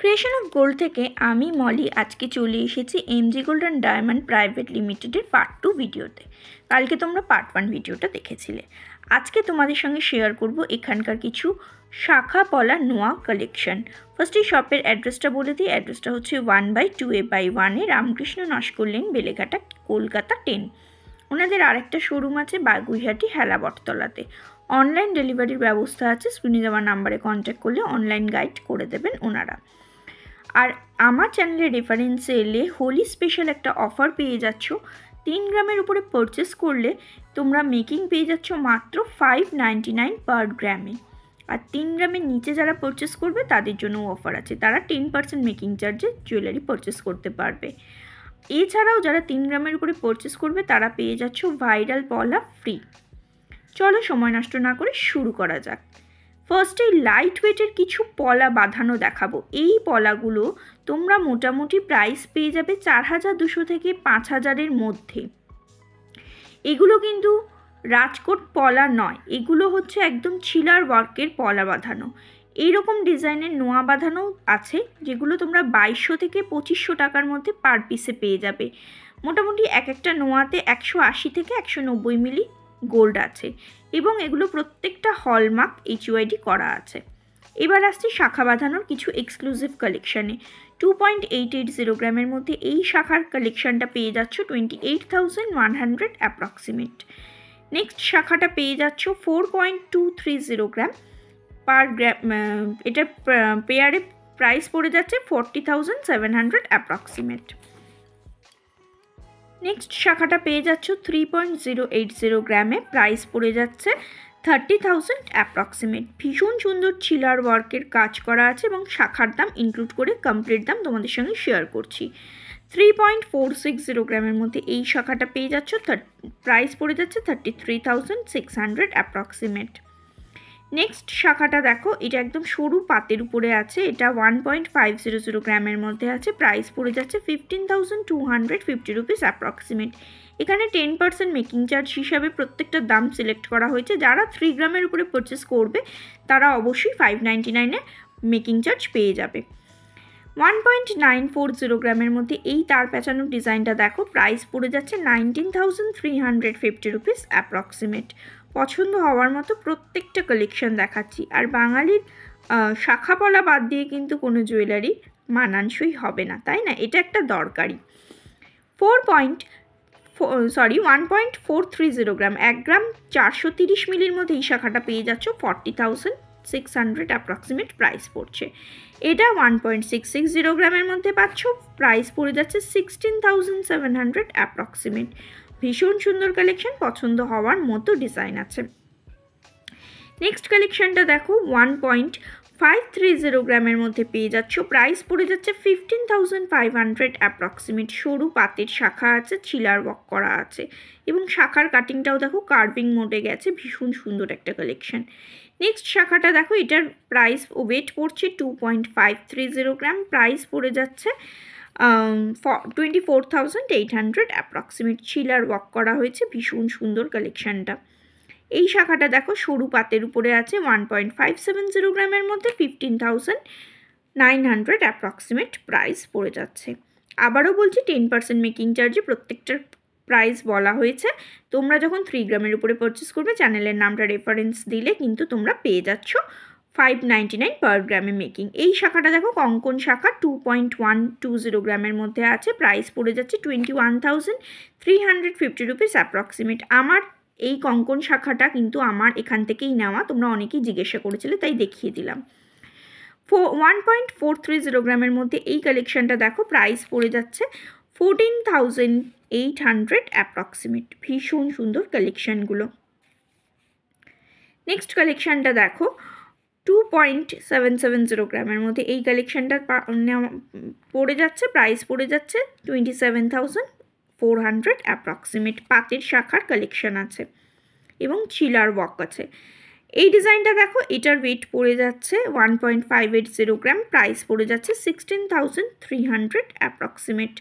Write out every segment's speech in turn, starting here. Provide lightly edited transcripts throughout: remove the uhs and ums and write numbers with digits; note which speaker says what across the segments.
Speaker 1: Creation of gold থেকে আমি মলি আজকে চলে এসেছি MG gold and diamond private লিমিটেডের পার্ট 2 ভিডিওতে। কালকে তোমরা পার্ট 1 ভিডিওটা দেখেছিলে। আজকে তোমাদের সঙ্গে শেয়ার করব এখানকার কিছু শাখা পলা নোয়া কালেকশন। ফার্স্ট এই শপের অ্যাড্রেসটা বলে দিই। অ্যাড্রেসটা হচ্ছে 1/2A/1 রামকৃষ্ণ নস্কর লেন, বেলেঘাটা, কলকাতা 10। ওনাদের আরেকটা শোরুম আছে বাগুইহাটি হেলা বটতলাতে। অনলাইন ডেলিভারির ব্যবস্থা আছে। স্ক্রিনে দেওয়া নাম্বারে কন্ট্যাক্ট করলে অনলাইন গাইড করে দেবেন ওনারা। আর আমার চ্যানেলের রেফারেন্সে এলে হোলি স্পেশাল একটা অফার পেয়ে যাচ্ছ। 3 গ্রামের উপরে পারচেস করলে তোমরা মেকিং পেয়ে যাচ্ছ মাত্র 599 পার গ্রামে। আর 3 গ্রামের নিচে যারা পারচেস করবে তাদের জন্য অফার আছে, তারা 10% মেকিং চার্জে জুয়েলারি পারচেস করতে পারবে। এছাড়াও যারা 3 গ্রামের উপরে পারচেস করবে তারা পেয়ে যাচ্ছ ভাইরাল পলা ফ্রি। চলো সময় নষ্ট না করে শুরু করা যাক। ফার্স্টে লাইট ওয়েটের কিছু পলা বাঁধানো দেখাবো। এই পলাগুলো তোমরা মোটামুটি প্রাইস পেয়ে যাবে 4200 থেকে 5000-এর মধ্যে। এগুলো কিন্তু রাজকোট পলা নয়, এগুলো হচ্ছে একদম ছিলার ওয়ার্কের পলা বাঁধানো। এইরকম ডিজাইনের নোয়া বাঁধানো আছে যেগুলো তোমরা 2200 থেকে 2500 টাকার মধ্যে পার পিসে পেয়ে যাবে। মোটামুটি এক একটা নোয়াতে 180 থেকে 190 মিলি গোল্ড আছে এবং এগুলো প্রত্যেকটা হলমার্ক HUID করা আছে। এবার আসছি শাখা বাঁধানোর কিছু এক্সক্লুসিভ কালেকশানে। 2.880 গ্রামের মধ্যে এই শাখার কালেকশানটা পেয়ে যাচ্ছ 28,100 অ্যাপ্রক্সিমেট। নেক্সট শাখাটা পেয়ে যাচ্ছ 4.230 গ্রাম পার গ্রাম। এটার পেয়ারে প্রাইস পড়ে যাচ্ছে 40,700 অ্যাপ্রক্সিমেট। নেক্সট শাখাটা পেয়ে যাচ্ছ 3.080 গ্রামে, প্রাইস পড়ে যাচ্ছে 30,000 অ্যাপ্রক্সিমেট। ভীষণ সুন্দর ছিলার ওয়ার্কের কাজ করা আছে এবং শাখার দাম ইনক্লুড করে কমপ্লিট দাম তোমাদের সঙ্গে শেয়ার করছি। 3.460 গ্রামের মধ্যে এই শাখাটা পেয়ে যাচ্ছ, প্রাইস পড়ে যাচ্ছে 33,600 অ্যাপ্রক্সিমেট। নেক্সট শাখাটা দেখো, এটা একদম সরু পাতের উপরে আছে। এটা 1.500 গ্রামের মধ্যে আছে, প্রাইস পড়ে যাচ্ছে 15,250 রুপিস অ্যাপ্রক্সিমেট। এখানে 10% মেকিং চার্জ হিসাবে প্রত্যেকটা দাম সিলেক্ট করা হয়েছে। যারা 3 গ্রামের উপরে পারচেস করবে তারা অবশ্যই 599-এ মেকিং চার্জ পেয়ে যাবে। 1.940 গ্রামের মধ্যে এই তার পেঁচানোর ডিজাইনটা দেখো, প্রাইস পড়ে যাচ্ছে 19,350 রুপিস অ্যাপ্রক্সিমেট। পছন্দ হওয়ার মতো প্রত্যেকটা কালেকশন দেখাচ্ছি। আর বাঙালির শাখা পলা বাদ দিয়ে কিন্তু কোনো জুয়েলারি মানানসই হবে না, তাই না? এটা একটা দরকারি। 1.430 গ্রাম, 1 গ্রাম 430 মিলির মধ্যে এই শাখাটা পেয়ে যাচ্ছ 40,600 অ্যাপ্রক্সিমেট প্রাইস পড়ছে। এটা 1.660 গ্রামের মধ্যে পাচ্ছ, প্রাইস পড়ে যাচ্ছে 16,700 অ্যাপ্রক্সিমেট। ভীষণ সুন্দর কালেকশন, পছন্দ হওয়ার মতো ডিজাইন আছে। নেক্সট কালেকশনটা দেখো, 1.530 গ্রামের মধ্যে পেয়ে যাচ্ছ, প্রাইস পড়ে যাচ্ছে 15,500 অ্যাপ্রক্সিমেট। সরু পাতের শাখা আছে, ছিলার ওয়ার্ক করা আছে এবং শাখার কাটিংটাও দেখো কার্ভিং মোডে গেছে। ভীষণ সুন্দর একটা কালেকশন। নেক্সট শাখাটা দেখো, এটার প্রাইস ওয়েট পড়ছে 2.530 গ্রাম, প্রাইস পড়ে যাচ্ছে 24,800 অ্যাপ্রক্সিমেট। ছিলার ওয়ার্ক করা হয়েছে, ভীষণ সুন্দর কালেকশানটা। এই শাখাটা দেখো সরু পাতের উপরে আছে, 1.570 গ্রামের মধ্যে 15,900 অ্যাপ্রক্সিমেট প্রাইস পড়ে যাচ্ছে। আবারও বলছি 10% মেকিং চার্জে প্রত্যেকটার প্রাইস বলা হয়েছে। তোমরা যখন 3 গ্রামের উপরে পারচেস করবে চ্যানেলের নামটা রেফারেন্স দিলে কিন্তু তোমরা পেয়ে যাচ্ছ 599 পার গ্রামে মেকিং। এই শাখাটা দেখো কঙ্কন শাখা, 2.120 গ্রামের মধ্যে আছে, প্রাইস পড়ে যাচ্ছে 21,350 রুপিস অ্যাপ্রক্সিমেট। আমার এই কঙ্কন শাখাটা কিন্তু আমার এখান থেকেই নেওয়া, তোমরা অনেকেই জিজ্ঞাসা করেছিলে তাই দেখিয়ে দিলাম। 1.430 গ্রামের মধ্যে এই কালেকশানটা দেখো, প্রাইস পড়ে যাচ্ছে 14,800 অ্যাপ্রক্সিমেট। ভীষণ সুন্দর কালেকশানগুলো। নেক্সট কালেকশানটা দেখো, 2.770 গ্রামের মধ্যে এই কালেকশানটা পড়ে যাচ্ছে, প্রাইস পড়ে যাচ্ছে 27,400 অ্যাপ্রক্সিমেট। পাতের শাখার কালেকশান আছে এবং ছিলার ওয়ার্ক আছে। এই ডিজাইনটা দেখো, এটার ওয়েট পড়ে যাচ্ছে 1.580 গ্রাম, প্রাইস পড়ে যাচ্ছে 16,300 অ্যাপ্রক্সিমেট।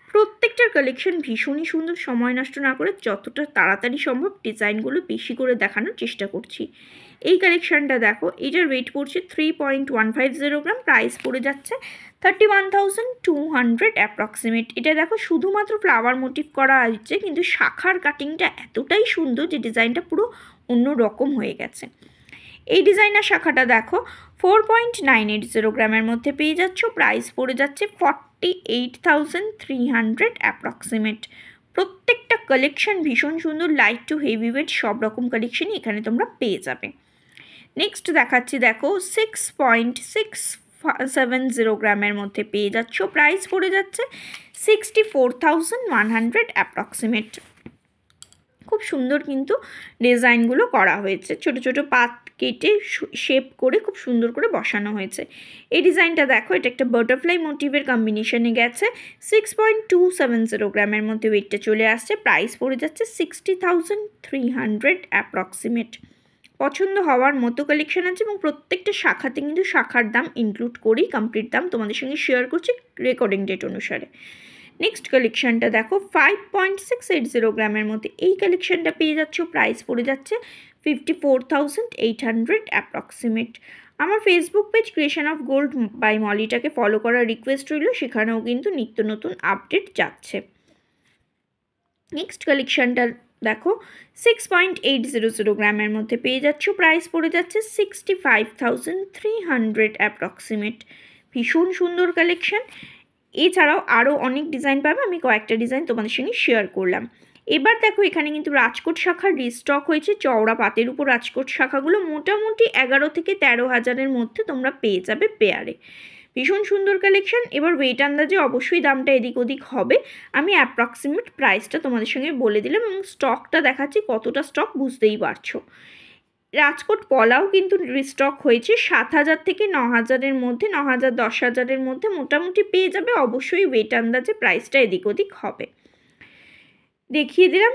Speaker 1: প্রত্যেকটার কালেকশন ভীষণই সুন্দর। সময় নষ্ট না করে যতটা তাড়াতাড়ি সম্ভব ডিজাইনগুলো বেশি করে দেখানোর চেষ্টা করছি। এই কালেকশানটা দেখো, এটার ওয়েট পড়ছে 3.150 গ্রাম, প্রাইস পড়ে যাচ্ছে 31,200 অ্যাপ্রক্সিমেট। এটা দেখো শুধুমাত্র ফ্লাওয়ার মোটিভ করা আছে, কিন্তু শাখার কাটিংটা এতটাই সুন্দর যে ডিজাইনটা পুরো অন্য রকম হয়ে গেছে। এই ডিজাইনার শাখাটা দেখো 4.980 গ্রামের মধ্যে পেয়ে যাচ্ছ, প্রাইস পড়ে যাচ্ছে 48,300 অ্যাপ্রক্সিমেট। প্রত্যেকটা কালেকশন ভীষণ সুন্দর, লাইট টু হেভি ওয়েট সব রকম কালেকশনই এখানে তোমরা পেয়ে যাবে। নেক্সট দেখাচ্ছি দেখো 6.670 গ্রামের মধ্যে পেয়ে যাচ্ছ, প্রাইস পড়ে যাচ্ছে 64,100 অ্যাপ্রক্সিমেট। খুব সুন্দর কিন্তু ডিজাইনগুলো করা হয়েছে, ছোট ছোট পাত কেটে শেপ করে খুব সুন্দর করে বসানো হয়েছে। এই ডিজাইনটা দেখো, এটা একটা বাটারফ্লাই মোটিভের কম্বিনেশনে গেছে। 6.270 গ্রামের মধ্যে ওয়েটটা চলে আসছে, প্রাইস পড়ে যাচ্ছে 60,300 অ্যাপ্রক্সিমেট। পছন্দ হওয়ার মতো কালেকশন আছে এবং প্রত্যেকটা শাখাতে কিন্তু শাখার দাম ইনক্লুড করেই কমপ্লিট দাম তোমাদের সঙ্গে শেয়ার করছি রেকর্ডিং ডেট অনুসারে। নেক্সট কালেকশানটা দেখো 5.680 গ্রামের মধ্যে এই কালেকশানটা পেয়ে যাচ্ছ, প্রাইস পড়ে যাচ্ছে 54,800 অ্যাপ্রক্সিমেট। আমার Facebook page creation of gold by মলিটাকে ফলো করার রিকোয়েস্ট রইল, সেখানেও কিন্তু নিত্য নতুন আপডেট যাচ্ছে। নেক্সট কালেকশানটা দেখো 6.800 গ্রামের মধ্যে পেয়ে যাচ্ছ, প্রাইস পড়ে যাচ্ছে 65,300 অ্যাপ্রক্সিমেট। ভীষণ সুন্দর কালেকশান। এছাড়াও আরও অনেক ডিজাইন পাবে, আমি কয়েকটা ডিজাইন তোমাদের সঙ্গে শেয়ার করলাম। এবার দেখো এখানে কিন্তু রাজকোট শাখার রিস্টক হয়েছে, চওড়া পাতের উপর রাজকোট শাখাগুলো মোটামুটি 11 থেকে 13,000-এর মধ্যে তোমরা পেয়ে যাবে পেয়ারে। ভীষণ সুন্দর কালেকশন। এবার ওয়েট আন্দাজে অবশ্যই দামটা এদিক ওদিক হবে, আমি অ্যাপ্রক্সিমেট প্রাইসটা তোমাদের সঙ্গে বলে দিলাম এবং স্টকটা দেখাচ্ছি, কতটা স্টক বুঝতেই পারছো। রাজকোট পলাও কিন্তু রিস্টক হয়েছে 7,000 থেকে 9,000-এর মধ্যে, 9,000 10,000-এর মধ্যে মোটামুটি পেয়ে যাবে। অবশ্যই ওয়েট আন্দাজে প্রাইসটা এদিক ওদিক হবে। দেখিয়ে দিলাম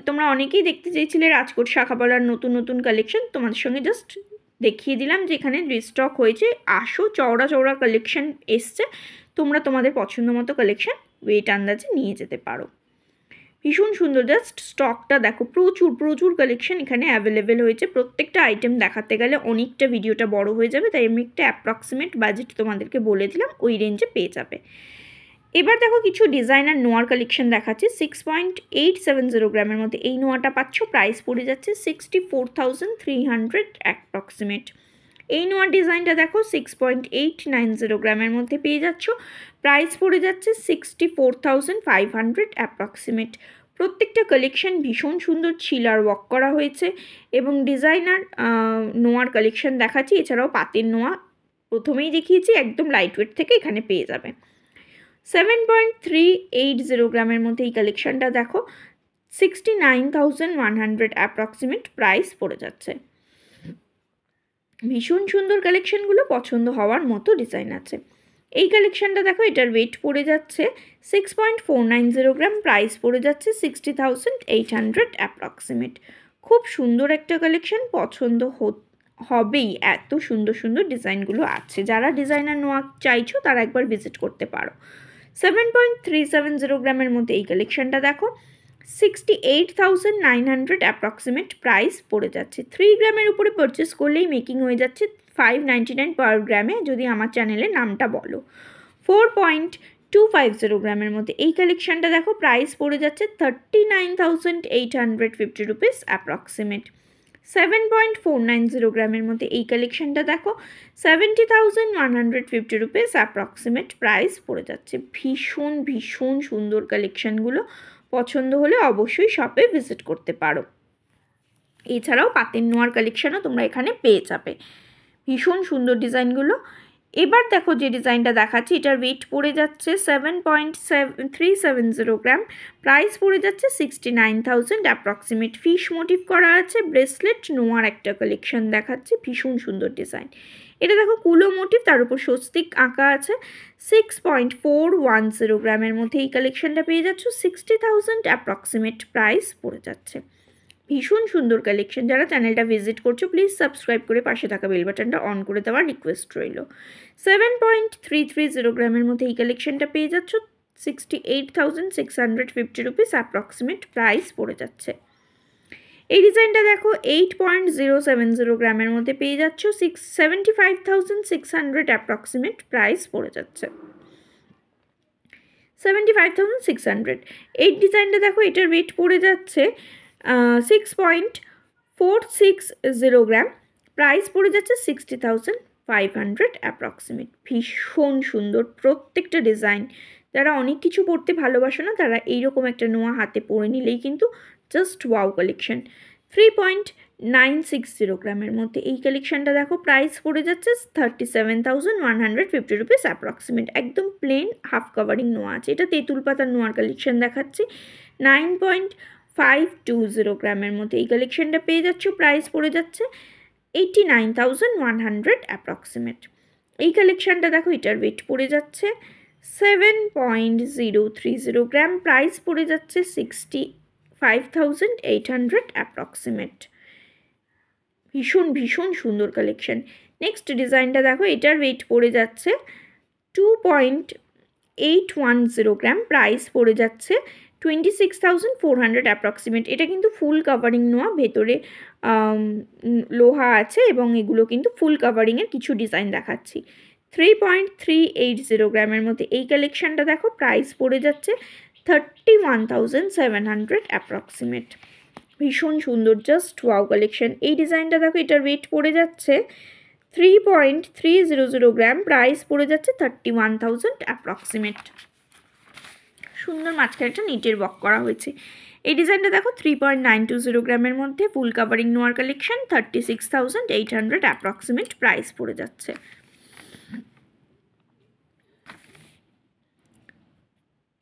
Speaker 1: তোমরা অনেকেই দেখতে চেয়েছিলে রাজকোট শাখা পলার নতুন নতুন কালেকশন, তোমাদের সঙ্গে জাস্ট দেখিয়ে দিলাম যে এখানে রিস্টক হয়েছে। আসো, চওড়া চওড়া কালেকশন এসছে, তোমরা তোমাদের পছন্দ মতো কালেকশন ওয়েট আন্দাজে নিয়ে যেতে পারো। ভীষণ সুন্দর, জাস্ট স্টকটা দেখো, প্রচুর প্রচুর কালেকশন এখানে অ্যাভেলেবেল হয়েছে। প্রত্যেকটা আইটেম দেখাতে গেলে অনেকটা ভিডিওটা বড় হয়ে যাবে, তাই আমি একটা অ্যাপ্রক্সিমেট বাজেট তোমাদেরকে বলে দিলাম, ওই রেঞ্জে পেয়ে যাবে। এবার দেখো কিছু ডিজাইনার নোয়ার কালেকশন দেখাচ্ছি। 6.870 গ্রামের মধ্যে এই নোয়াটা পাচ্ছ, প্রাইস পড়ে যাচ্ছে 64,300 অ্যাপ্রক্সিমেট। এই নোয়ার ডিজাইনটা দেখো 6.890 গ্রামের মধ্যে পেয়ে যাচ্ছ, প্রাইস পড়ে যাচ্ছে 64,500 অ্যাপ্রক্সিমেট। প্রত্যেকটা কালেকশন ভীষণ সুন্দর ছিলার ওয়ার্ক করা হয়েছে এবং ডিজাইনার নোয়ার কালেকশন দেখাচ্ছি। এছাড়াও পাতের নোয়া প্রথমেই দেখিয়েছি, একদম লাইট ওয়েট থেকে এখানে পেয়ে যাবে। 7.380 গ্রামের মধ্যে এই কালেকশনটা দেখো 69,100 অ্যাপ্রক্সিমেট, প্রাইস পড়ে যাচ্ছে। ভীষণ সুন্দর কালেকশনগুলো, পছন্দ হওয়ার মতো ডিজাইন আছে। এই কালেকশনটা দেখো, এটার ওয়েট পড়ে যাচ্ছে 6.490 গ্রাম, প্রাইস পড়ে যাচ্ছে 60,800 অ্যাপ্রক্সিমেট। খুব সুন্দর একটা কালেকশন, পছন্দ হবেই, এত সুন্দর সুন্দর ডিজাইনগুলো আছে। যারা ডিজাইনার নোয়া চাইছো তারা একবার ভিজিট করতে পারো। 7.370 গ্রামের মধ্যে এই কালেকশনটা দেখো 68,900 অ্যাপ্রক্সিমেট, প্রাইস পড়ে যাচ্ছে। 3 গ্রামের উপরে পারচেস করলেই মেকিং হয়ে যাচ্ছে 599 পার গ্রামে, যদি আমার চ্যানেলের নামটা বলো। 4.250 গ্রামের মধ্যে এই কালেকশনটা দেখো, প্রাইস পড়ে যাচ্ছে 39,850 রুপিস অ্যাপ্রক্সিমেট। 7.490 গ্রামের মধ্যে এই কালেকশনটা দেখো 70,150 রুপিস অ্যাপ্রক্সিমেট, প্রাইস পড়ে যাচ্ছে। ভীষণ ভীষণ সুন্দর কালেকশনগুলো, পছন্দ হলে অবশ্যই শপে ভিজিট করতে পারো। এছাড়াও পাতের নোয়ার কালেকশনও তোমরা এখানে পেয়ে যাবে। ভীষণ সুন্দর ডিজাইনগুলো। এবার দেখো যে ডিজাইনটা দেখাচ্ছি, এটার ওয়েট পড়ে যাচ্ছে 7.370 গ্রাম, প্রাইস পড়ে যাচ্ছে 69,000 অ্যাপ্রক্সিমেট। ফিশ মোটিভ করা আছে, ব্রেসলেট নোয়ার একটা কালেকশন দেখাচ্ছি, ভীষণ সুন্দর ডিজাইন। এটা দেখো কুলো মোটিভ, তার উপর স্বস্তিক আঁকা আছে। 6.410 গ্রামের মধ্যে এই কালেকশনটা পেয়ে যাচ্ছ, 60,000 অ্যাপ্রক্সিমেট, প্রাইস পড়ে যাচ্ছে। ভীষণ সুন্দর কালেকশন। যারা চ্যানেলটা ভিজিট করছো প্লিজ সাবস্ক্রাইব করে পাশে থাকা বেল বাটনটা অন করে দেওয়ার রিকোয়েস্ট রইল। 7.330 গ্রামের মধ্যে এই কালেকশনটা পেয়ে যাচ্ছ, 68,650 রুপিস অ্যাপ্রক্সিমেট, প্রাইস পড়ে যাচ্ছে। এই ডিজাইনটা দেখো 8.070 গ্রামের মধ্যে পেয়ে যাচ্ছ 75,600 অ্যাপ্রক্সিমেট প্রাইস পড়ে যাচ্ছে 75,600। এই ডিজাইনটা দেখো এটার ওয়েট পড়ে যাচ্ছে 6.460 গ্রাম, প্রাইস পড়ে যাচ্ছে 60,500 অ্যাপ্রক্সিমেট। ভীষণ সুন্দর প্রত্যেকটা ডিজাইন। যারা অনেক কিছু পরতে ভালোবাসো না তারা এইরকম একটা নোয়া হাতে পরে নিলেই কিন্তু জাস্ট ওয়াও কালেকশন। 3.960 গ্রামের মধ্যে এই কালেকশনটা দেখো প্রাইস পড়ে যাচ্ছে 37,150 রুপিস অ্যাপ্রক্সিমেট। একদম প্লেন হাফ কাভারিং নোয়া আছে, এটা তেঁতুল পাতার নোয়ার কালেকশন দেখাচ্ছি। 9.520 গ্রামের মধ্যে এই কালেকশনটা পেয়ে যাচ্ছ, প্রাইস পড়ে যাচ্ছে 89,100 অ্যাপ্রক্সিমেট। এই কালেকশনটা দেখো এটার ওয়েট পড়ে যাচ্ছে 7.030 গ্রাম, প্রাইস পড়ে যাচ্ছে 65,800 অ্যাপ্রক্সিমেট। ভীষণ সুন্দর কালেকশন। নেক্সট ডিজাইনটা দেখো এটার ওয়েট পড়ে যাচ্ছে 2.810 গ্রাম, প্রাইস পড়ে যাচ্ছে 26,400 অ্যাপ্রক্সিমেট। এটা কিন্তু ফুল কাভারিং নোয়া, ভেতরে লোহা আছে এবং এগুলো কিন্তু ফুল কাভারিংয়ের কিছু ডিজাইন দেখাচ্ছি। 3.380 গ্রামের মধ্যে এই কালেকশনটা দেখো প্রাইস পড়ে যাচ্ছে 31,700 অ্যাপ্রক্সিমেট। ভীষণ সুন্দর জাস্ট ওয়াও কালেকশন। এই ডিজাইনটা দেখো এটার ওয়েট পড়ে যাচ্ছে 3.300 গ্রাম, প্রাইস পড়ে যাচ্ছে 31,000 অ্যাপ্রক্সিমেট। সুন্দর মাঝখানে একটা নিটের ওয়ার্ক করা হয়েছে। এই ডিজাইনটা দেখো 3.920 গ্রামের মধ্যে ফুল কাভারিং নোয়ার কালেকশন, 36,800 অ্যাপ্রক্সিমেট প্রাইস পড়ে যাচ্ছে।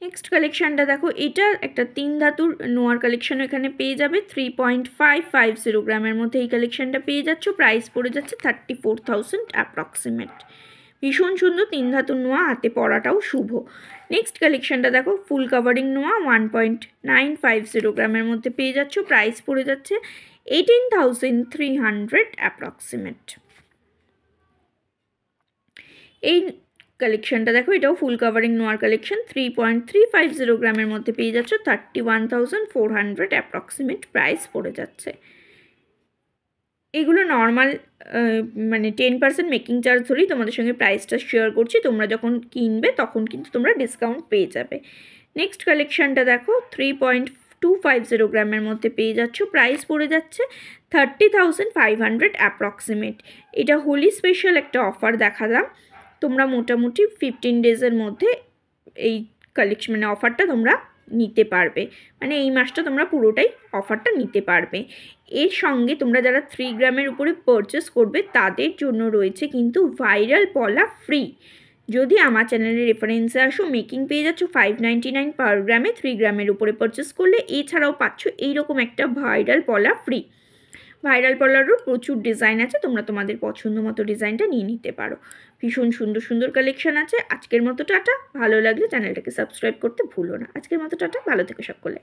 Speaker 1: নেক্সট কালেকশনটা দেখো এটা একটা 3 ধাতুর নোয়ার কালেকশন এখানে পেয়ে যাবে। 3.550 গ্রামের মধ্যে এই কালেকশনটা পেয়ে যাচ্ছ, প্রাইস পড়ে যাচ্ছে 34,000 অ্যাপ্রক্সিমেট। ভীষণ সুন্দর 3 ধাতুর নোয়া, হাতে পরাটাও শুভ। নেক্সট কালেকশনটা দেখো ফুল কাভারিং নোয়া 1.950 গ্রামের মধ্যে পেয়ে যাচ্ছ, প্রাইস পড়ে যাচ্ছে 18,300 অ্যাপ্রক্সিমেট। এই কালেকশনটা দেখো এটাও ফুল কাভারিং নোয়ার কালেকশন, 3.350 গ্রামের মধ্যে পেয়ে যাচ্ছ, 31,400 অ্যাপ্রক্সিমেট প্রাইস পড়ে যাচ্ছে। এগুলো নর্মাল মানে 10% মেকিং চার্জ ধরেই তোমাদের সঙ্গে প্রাইসটা শেয়ার করছি, তোমরা যখন কিনবে তখন কিন্তু তোমরা ডিসকাউন্ট পেয়ে যাবে। নেক্সট কালেকশনটা দেখো 3.250 গ্রামের মধ্যে পেয়ে যাচ্ছ, প্রাইস পড়ে যাচ্ছে 30,500 অ্যাপ্রক্সিমেট। এটা হোলি স্পেশাল একটা অফার দেখালাম, তোমরা মোটামুটি 15 ডেজের মধ্যে এই কালেকশন মানে অফারটা তোমরা নিতে পারবে, মানে এই মাসটা তোমরা পুরোটাই অফারটা নিতে পারবে। এর সঙ্গে তোমরা যারা 3 গ্রামের উপরে পারচেস করবে তাদের জন্য রয়েছে কিন্তু ভাইরাল পলা ফ্রি। যদি আমার চ্যানেলের রেফারেন্সে আসো মেকিং পেয়ে যাচ্ছ 599 পার গ্রামে 3 গ্রামের উপরে পারচেস করলে, এছাড়াও পাচ্ছ এইরকম একটা ভাইরাল পলা ফ্রি। ভাইরাল পলারও প্রচুর ডিজাইন আছে, তোমরা তোমাদের পছন্দ মতো ডিজাইনটা নিয়ে নিতে পারো। ভীষণ সুন্দর কালেকশন আছে। আজকের মতো টাটা, ভালো লাগলে চ্যানেলটাকে সাবস্ক্রাইব করতে ভুলো না। আজকের মতো টাটা, ভালো থেকো সকলে।